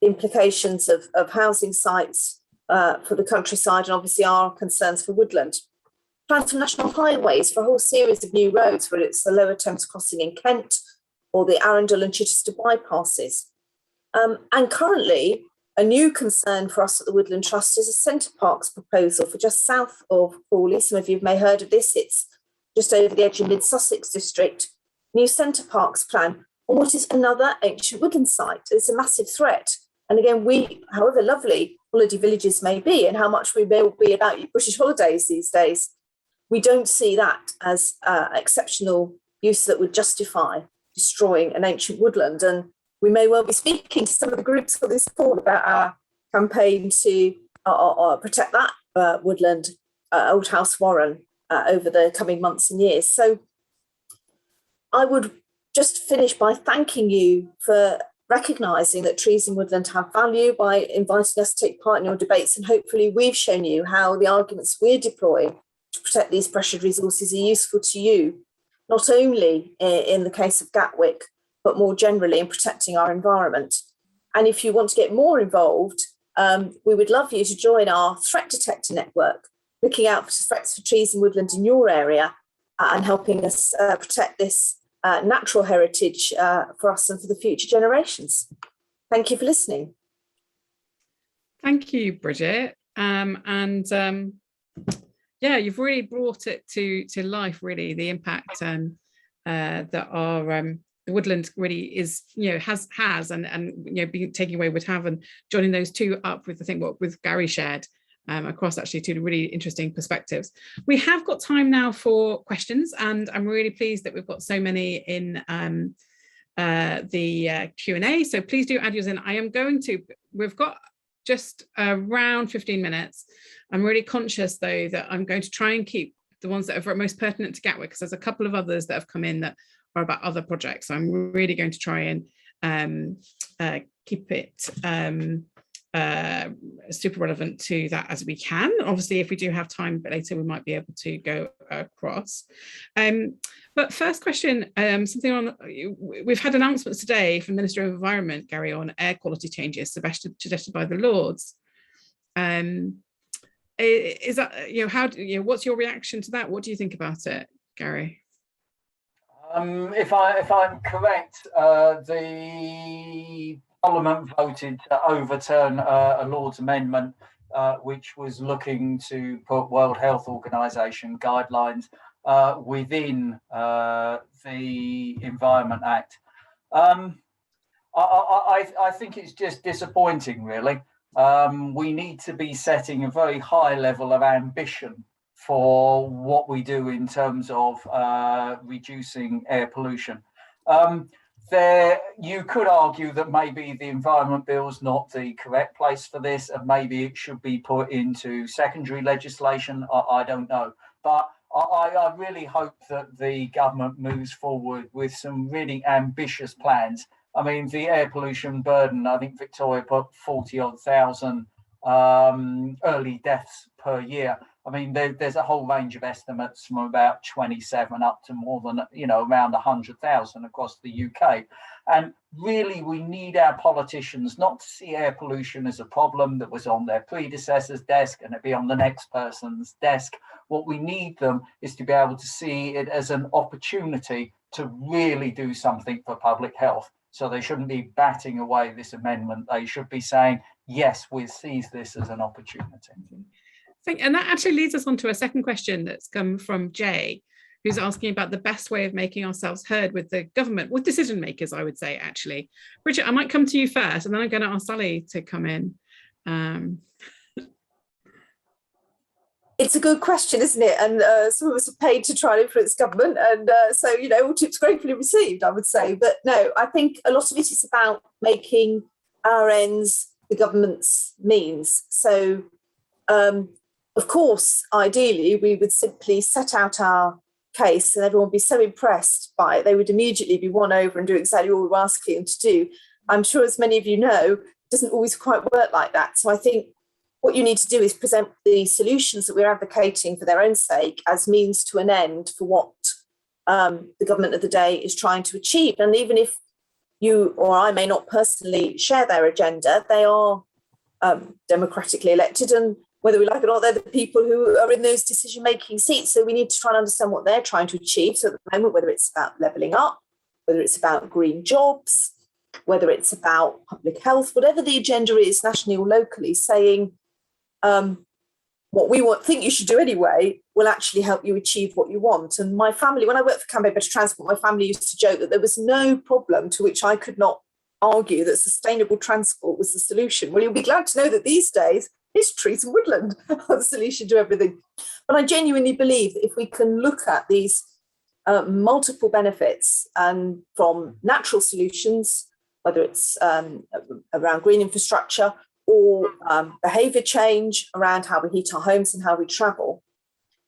the implications of housing sites for the countryside, and obviously our concerns for woodland. Plans for national highways for a whole series of new roads, whether it's the Lower Thames crossing in Kent or the Arundel and Chichester bypasses. And currently, a new concern for us at the Woodland Trust is a Centre Parks proposal for just south of Crawley. Some of you may have heard of this. It's just over the edge of Mid-Sussex district. New Centre Parks plan on what is another ancient woodland site. It's a massive threat. And again, we, however lovely holiday villages may be and how much we may be about British holidays these days, we don't see that as exceptional use that would justify destroying an ancient woodland. And we may well be speaking to some of the groups for this call about our campaign to protect that woodland, Old House Warren, over the coming months and years. So I would just finish by thanking you for recognising that trees and woodland have value, by inviting us to take part in your debates, and hopefully we've shown you how the arguments we're deploying to protect these precious resources are useful to you, not only in the case of Gatwick, but more generally in protecting our environment. And if you want to get more involved, we would love you to join our threat detector network, looking out for threats for trees and woodland in your area and helping us protect this natural heritage for us and for the future generations. Thank you for listening. Thank you, Bridget. Yeah, you've really brought it to life, really, the impact that our the woodland really is, has and being taking away would have, and joining those two up with, I think, what with Gary shared across actually two really interesting perspectives. We have got time now for questions, and I'm really pleased that we've got so many in the Q&A. So please do add yours in. We've got just around 15 minutes. I'm really conscious, though, that I'm going to try and keep the ones that are most pertinent to Gatwick, because there's a couple of others that have come in that are about other projects. So I'm really going to try and keep it super relevant to that as we can. Obviously, if we do have time a bit later, we might be able to go across. But first question, something on, we've had announcements today from the Minister of Environment, Gary, on air quality changes suggested by the Lords. Is that, what's your reaction to that? What do you think about it, Gary? If I'm correct, the Parliament voted to overturn a Lord's amendment which was looking to put World Health Organization guidelines within the Environment Act. I think it's just disappointing, really. We need to be setting a very high level of ambition for what we do in terms of reducing air pollution. You could argue that maybe the Environment Bill is not the correct place for this, and maybe it should be put into secondary legislation. I don't know. But I really hope that the government moves forward with some really ambitious plans. I mean, the air pollution burden, I think Victoria put 40,000 early deaths per year. I mean, there's a whole range of estimates from about 27 up to more than, around 100,000 across the UK. And really, we need our politicians not to see air pollution as a problem that was on their predecessor's desk and it'd be on the next person's desk. What we need them is to be able to see it as an opportunity to really do something for public health. So they shouldn't be batting away this amendment. They should be saying, yes, we'll seize this as an opportunity. And that actually leads us on to a second question that's come from Jay, who's asking about the best way of making ourselves heard with the government, with decision makers, I would say, actually. Bridget, I might come to you first, and then I'm going to ask Sally to come in. It's a good question, isn't it? And some of us are paid to try and influence government. And so, all tips gratefully received, I would say. But no, I think a lot of it is about making our ends the government's means. So, of course, ideally, we would simply set out our case and everyone would be so impressed by it, they would immediately be won over and do exactly what we're asking them to do. I'm sure, as many of you know, it doesn't always quite work like that. So I think what you need to do is present the solutions that we're advocating for their own sake as means to an end for what the government of the day is trying to achieve. And even if you or I may not personally share their agenda, they are democratically elected, and whether we like it or not, they're the people who are in those decision-making seats. So we need to try and understand what they're trying to achieve. So at the moment, whether it's about levelling up, whether it's about green jobs, whether it's about public health, whatever the agenda is nationally or locally, saying what we think you should do anyway will actually help you achieve what you want. And my family, when I worked for Campaign Better Transport, my family used to joke that there was no problem to which I could not argue that sustainable transport was the solution. Well, you'll be glad to know that these days, it's trees and woodland are the solution to everything. But I genuinely believe that if we can look at these multiple benefits and from natural solutions, whether it's around green infrastructure or behaviour change around how we heat our homes and how we travel,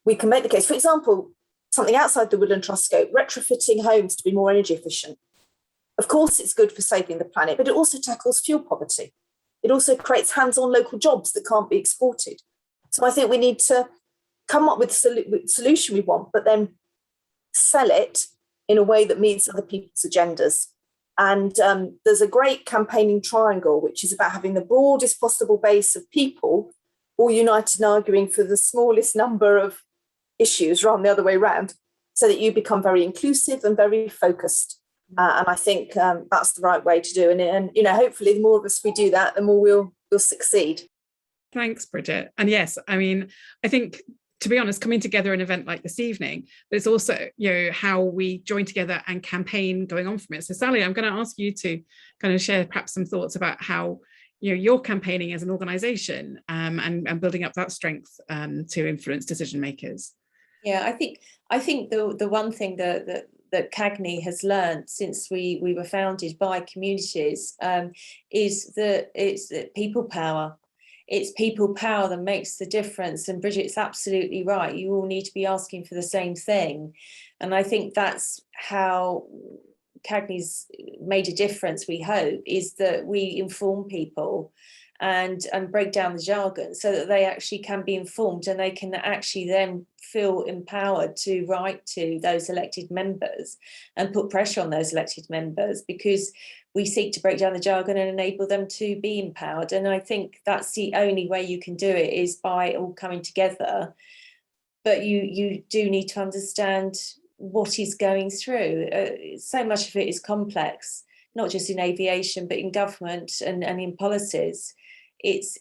we can make the case. For example, something outside the Woodland Trust scope, retrofitting homes to be more energy efficient. Of course, it's good for saving the planet, but it also tackles fuel poverty. It also creates hands-on local jobs that can't be exported. So I think we need to come up with the solution we want, but then sell it in a way that meets other people's agendas. And there's a great campaigning triangle, which is about having the broadest possible base of people all united in arguing for the smallest number of issues rather than the other way around, so that you become very inclusive and very focused. And I think that's the right way to do it. And hopefully the more of us we do that, the more we'll succeed. Thanks, Bridget. And yes, I mean, I think, to be honest, coming together an event like this evening, but it's also, how we join together and campaign going on from it. So Sally, I'm going to ask you to kind of share perhaps some thoughts about how you're campaigning as an organisation and building up that strength to influence decision makers. Yeah, I think the one thing that CAGNE has learned since we were founded by communities is that it's people power. It's people power that makes the difference. And Bridget's absolutely right. You all need to be asking for the same thing. And I think that's how CAGNE's made a difference, we hope, is that we inform people and break down the jargon so that they actually can be informed, and they can actually then feel empowered to write to those elected members and put pressure on those elected members, because we seek to break down the jargon and enable them to be empowered. And I think that's the only way you can do it, is by all coming together. But you do need to understand what is going through. So much of it is complex, not just in aviation, but in government and in policies. It's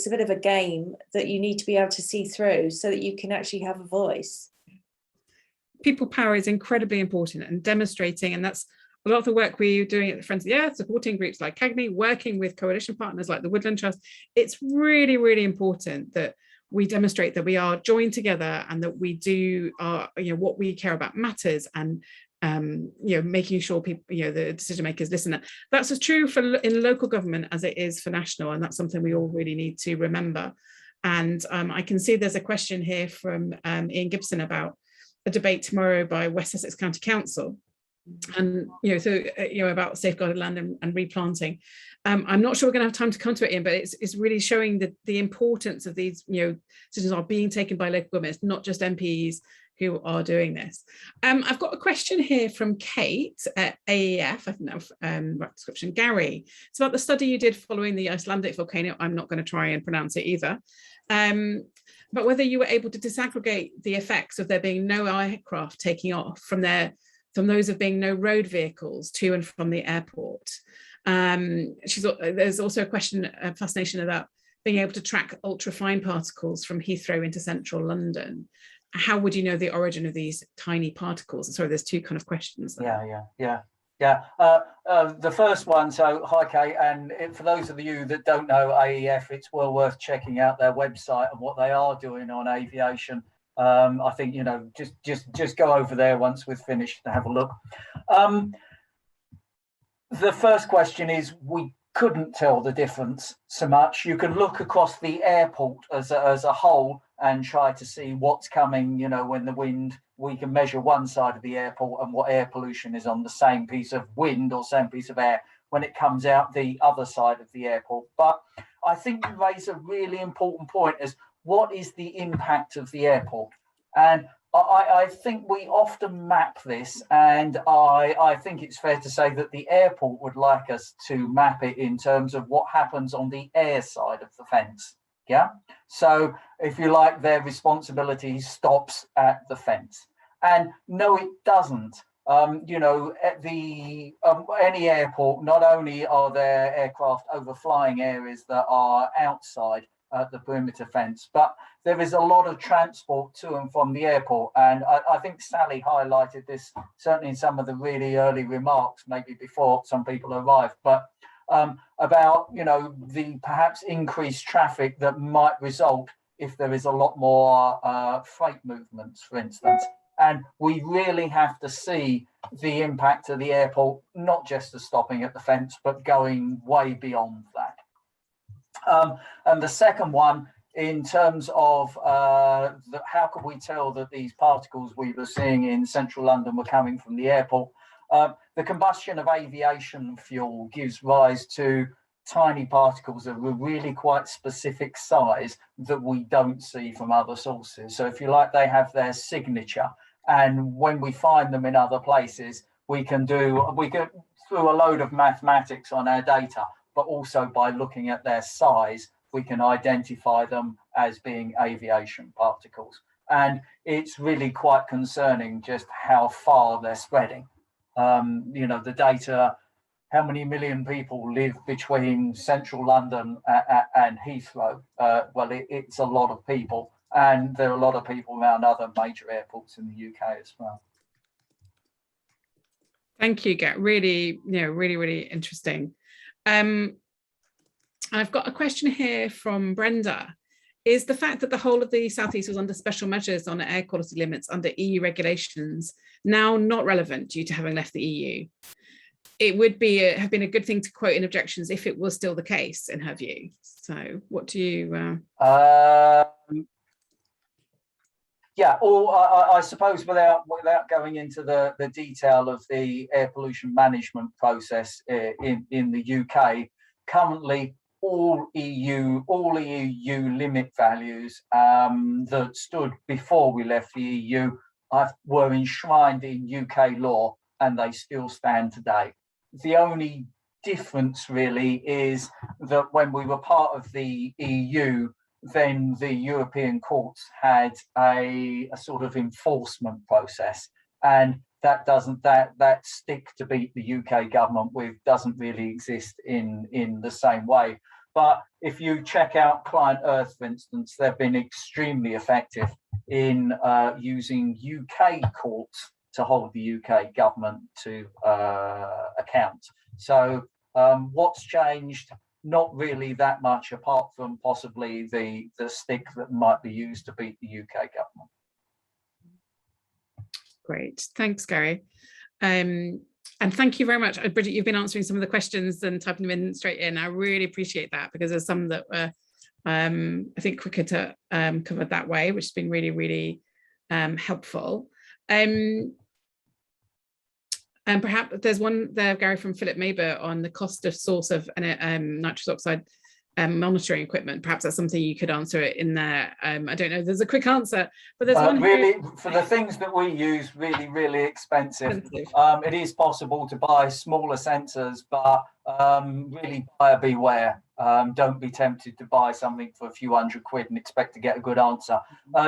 a bit of a game that you need to be able to see through so that you can actually have a voice. People power is incredibly important, and demonstrating, and that's a lot of the work we're doing at the Friends of the Earth, supporting groups like CAGNE, working with coalition partners like the Woodland Trust. It's really, really important that we demonstrate that we are joined together and that we do what we care about matters, and making sure people, the decision makers listen. That's as true in local government as it is for national, and that's something we all really need to remember. And I can see there's a question here from Ian Gibson about a debate tomorrow by West Sussex County Council, and about safeguarded land and replanting. I'm not sure we're going to have time to come to it, Ian, but it's really showing the importance of these decisions are being taken by local governments, not just MPs who are doing this. I've got a question here from Kate at AEF, I think that right description. Gary, it's about the study you did following the Icelandic volcano. I'm not going to try and pronounce it either. But whether you were able to disaggregate the effects of there being no aircraft taking off from those of being no road vehicles to and from the airport. There's also a question, a fascination about being able to track ultrafine particles from Heathrow into central London. How would you know the origin of these tiny particles? Sorry, there's two kind of questions there. Yeah. The first one, so hi Kate, and for those of you that don't know AEF, it's well worth checking out their website and what they are doing on aviation. I think, just go over there once we've finished to have a look. The first question is, we couldn't tell the difference so much. You can look across the airport as a whole and try to see what's coming, when the wind, we can measure one side of the airport and what air pollution is on the same piece of wind or same piece of air when it comes out the other side of the airport. But I think you raise a really important point, is what is the impact of the airport? And I think we often map this, and I think it's fair to say that the airport would like us to map it in terms of what happens on the air side of the fence. Yeah. So if you like, their responsibility stops at the fence. And no, it doesn't. At any airport, not only are there aircraft overflying areas that are outside the perimeter fence, but there is a lot of transport to and from the airport. And I think Sally highlighted this certainly in some of the really early remarks, maybe before some people arrived, but about the perhaps increased traffic that might result if there is a lot more freight movements, for instance. And we really have to see the impact of the airport, not just the stopping at the fence, but going way beyond that. And the second one, in terms of how could we tell that these particles we were seeing in central London were coming from the airport? The combustion of aviation fuel gives rise to tiny particles of a really quite specific size that we don't see from other sources. So if you like, they have their signature. And when we find them in other places, we can through a load of mathematics on our data, but also by looking at their size, we can identify them as being aviation particles. And it's really quite concerning just how far they're spreading. The data, how many million people live between central London and Heathrow? It's a lot of people. And there are a lot of people around other major airports in the UK as well. Thank you, Gat. Really, really interesting. I've got a question here from Brenda. Is the fact that the whole of the South East was under special measures on air quality limits under EU regulations now not relevant due to having left the EU? It would have been a good thing to quote in objections if it was still the case, in her view. So what do you... Yeah, or I suppose without going into the detail of the air pollution management process in the UK, currently all EU limit values that stood before we left the EU were enshrined in UK law, and they still stand today. The only difference really is that when we were part of the EU, then the European courts had a sort of enforcement process, and that stick to beat the UK government with doesn't really exist in the same way. But if you check out Client Earth, for instance, they've been extremely effective in using UK courts to hold the UK government to account. So what's changed? Not really that much, apart from possibly the stick that might be used to beat the UK government. Great, thanks, Gary. And thank you very much, Bridget. You've been answering some of the questions and typing them in straight in. I really appreciate that, because there's some that were I think quicker to cover that way, which has been really, really helpful. And perhaps there's one there, Gary, from Philip Maber on the cost of source of nitrous oxide monitoring equipment. Perhaps that's something you could answer it in there. I don't know, there's a quick answer, but there's one really for the things that we use, really expensive. It is possible to buy smaller sensors, but really buyer beware. Don't be tempted to buy something for a few hundred quid and expect to get a good answer.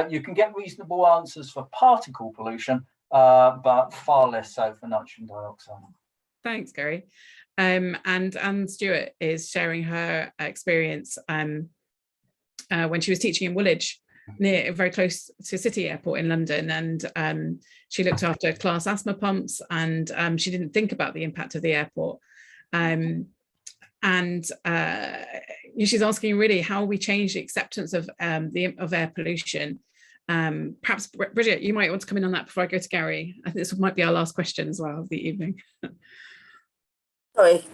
You can get reasonable answers for particle pollution, but far less so for nitrogen dioxide. Thanks, Gary. And Stuart is sharing her experience when she was teaching in Woolwich, very close to City Airport in London, and she looked after class asthma pumps, and she didn't think about the impact of the airport. She's asking really how we change the acceptance of air pollution. Perhaps Bridget, you might want to come in on that before I go to Gary. I think this might be our last question as well of the evening. Sorry,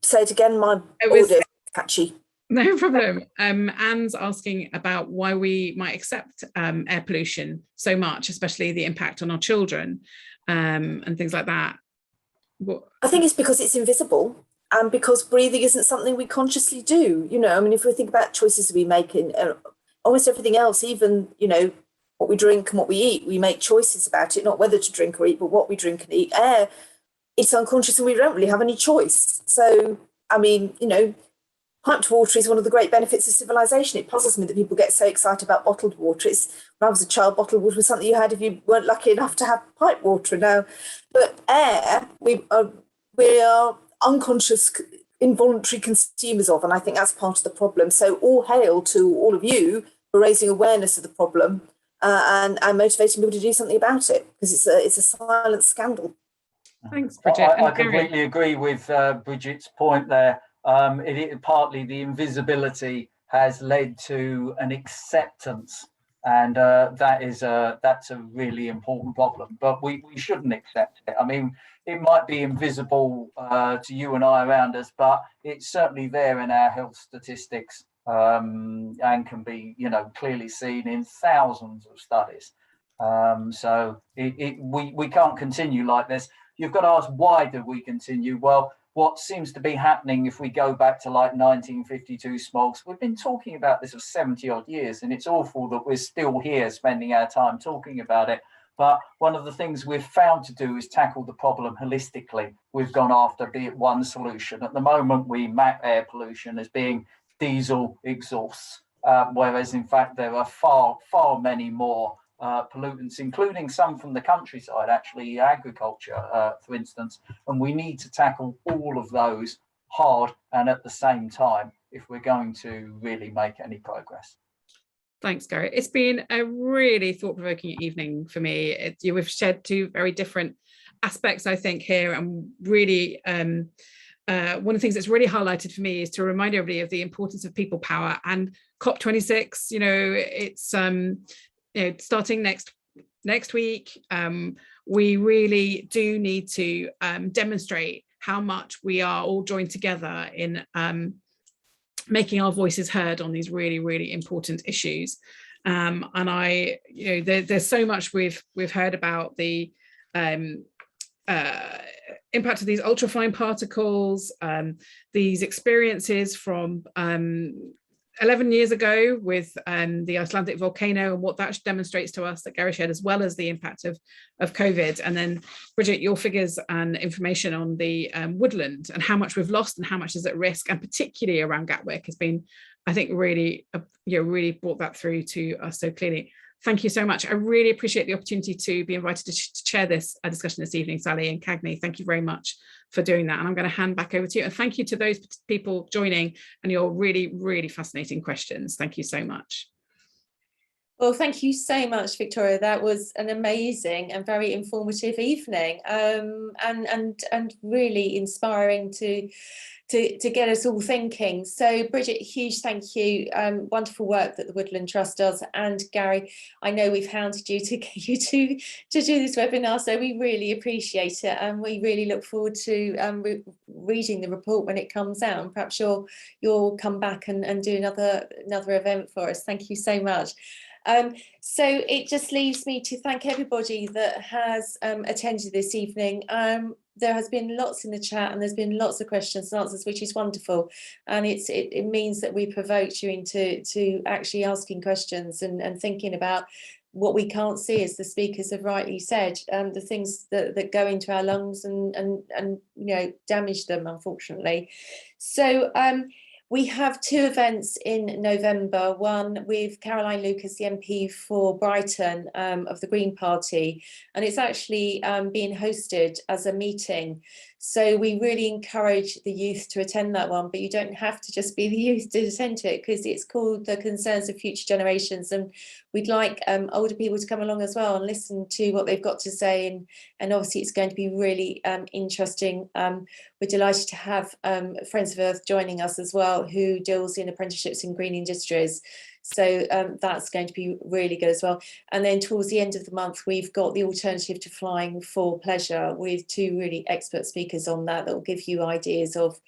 say it again, my audio is patchy. No problem. Anne's asking about why we might accept air pollution so much, especially the impact on our children and things like that. I think it's because it's invisible, and because breathing isn't something we consciously do. You know, I mean, if we think about choices we make in almost everything else, even, you know, what we drink and what we eat, we make choices about it, not whether to drink or eat, but what we drink and eat. Air, it's unconscious and we don't really have any choice. So, I mean, you know, piped water is one of the great benefits of civilization. It puzzles me that people get so excited about bottled water. When I was a child, bottled water was something you had if you weren't lucky enough to have piped water now. But air, we are unconscious, involuntary consumers of, and I think that's part of the problem. So all hail to all of you for raising awareness of the problem and motivating people to do something about it, because it's a silent scandal. Thanks, Bridget. I completely agree with Bridget's point there. Partly the invisibility has led to an acceptance, and that's a really important problem. But we shouldn't accept it. I mean, it might be invisible to you and I around us, but it's certainly there in our health statistics, and can be, you know, clearly seen in thousands of studies. So we can't continue like this. You've got to ask, why do we continue? Well, what seems to be happening, if we go back to like 1952 smogs, we've been talking about this for 70 odd years, and it's awful that we're still here spending our time talking about it. But one of the things we've found to do is tackle the problem holistically. We've gone after be it one solution. At the moment, we map air pollution as being diesel exhausts, whereas in fact there are far many more pollutants, including some from the countryside, actually agriculture, for instance, and we need to tackle all of those hard and at the same time if we're going to really make any progress. Thanks, Gary. It's been a really thought-provoking evening for me. We've shared two very different aspects, I think, here, and really one of the things that's really highlighted for me is to remind everybody of the importance of people power. And COP26, you know, it's you know, starting next week, we really do need to demonstrate how much we are all joined together in making our voices heard on these really, really important issues. And there's so much we've heard about the impact of these ultrafine particles, these experiences from 11 years ago with the Icelandic volcano, and what that demonstrates to us that Gary shared, as well as the impact of COVID. And then Bridget, your figures and information on the woodland and how much we've lost and how much is at risk, and particularly around Gatwick, has been, I think, really brought that through to us so clearly. Thank you so much. I really appreciate the opportunity to be invited to chair this discussion this evening, Sally and CAGNE. Thank you very much for doing that. And I'm going to hand back over to you. And thank you to those people joining and your really, really fascinating questions. Thank you so much. Well, thank you so much, Victoria. That was an amazing and very informative evening, and really inspiring to get us all thinking. So, Bridget, huge thank you. Wonderful work that the Woodland Trust does, and Gary, I know we've hounded you to get you to do this webinar, so we really appreciate it, and we really look forward to reading the report when it comes out. And perhaps you'll come back and do another event for us. Thank you so much. So it just leaves me to thank everybody that has attended this evening. There has been lots in the chat, and there's been lots of questions and answers, which is wonderful, and it means that we provoked you into actually asking questions and thinking about what we can't see, as the speakers have rightly said, the things that go into our lungs and damage them, unfortunately. So we have two events in November, one with Caroline Lucas, the MP for Brighton of the Green Party, and it's actually being hosted as a meeting. So we really encourage the youth to attend that one, but you don't have to just be the youth to attend it, because it's called The Concerns of Future Generations, and we'd like older people to come along as well and listen to what they've got to say, and obviously it's going to be really interesting. We're delighted to have Friends of Earth joining us as well, who deals in apprenticeships in green industries. So that's going to be really good as well. And then towards the end of the month, we've got the alternative to flying for pleasure, with two really expert speakers on that will give you ideas of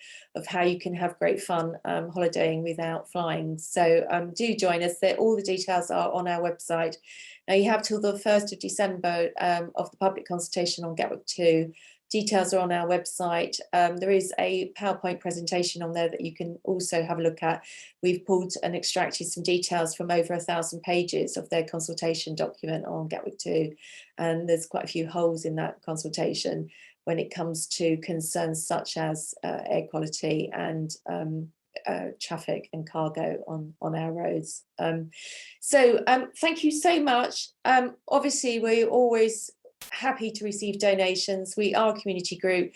how you can have great fun holidaying without flying. So do join us. All the details are on our website. Now you have till the 1st of December of the public consultation on Gatwick 2. Details are on our website. There is a PowerPoint presentation on there that you can also have a look at. We've pulled and extracted some details from over 1,000 pages of their consultation document on Gatwick 2. And there's quite a few holes in that consultation when it comes to concerns such as air quality and traffic and cargo on our roads. So thank you so much. Obviously, we're always happy to receive donations. We are a community group.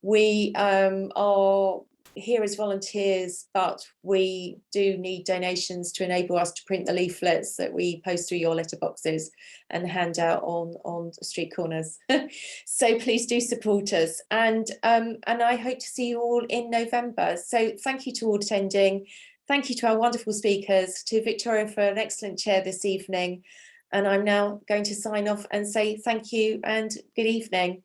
We are here as volunteers, but we do need donations to enable us to print the leaflets that we post through your letterboxes and hand out on street corners. So please do support us, and I hope to see you all in November. So thank you to all attending. Thank you to our wonderful speakers, to Victoria for an excellent chair this evening. And I'm now going to sign off and say thank you and good evening.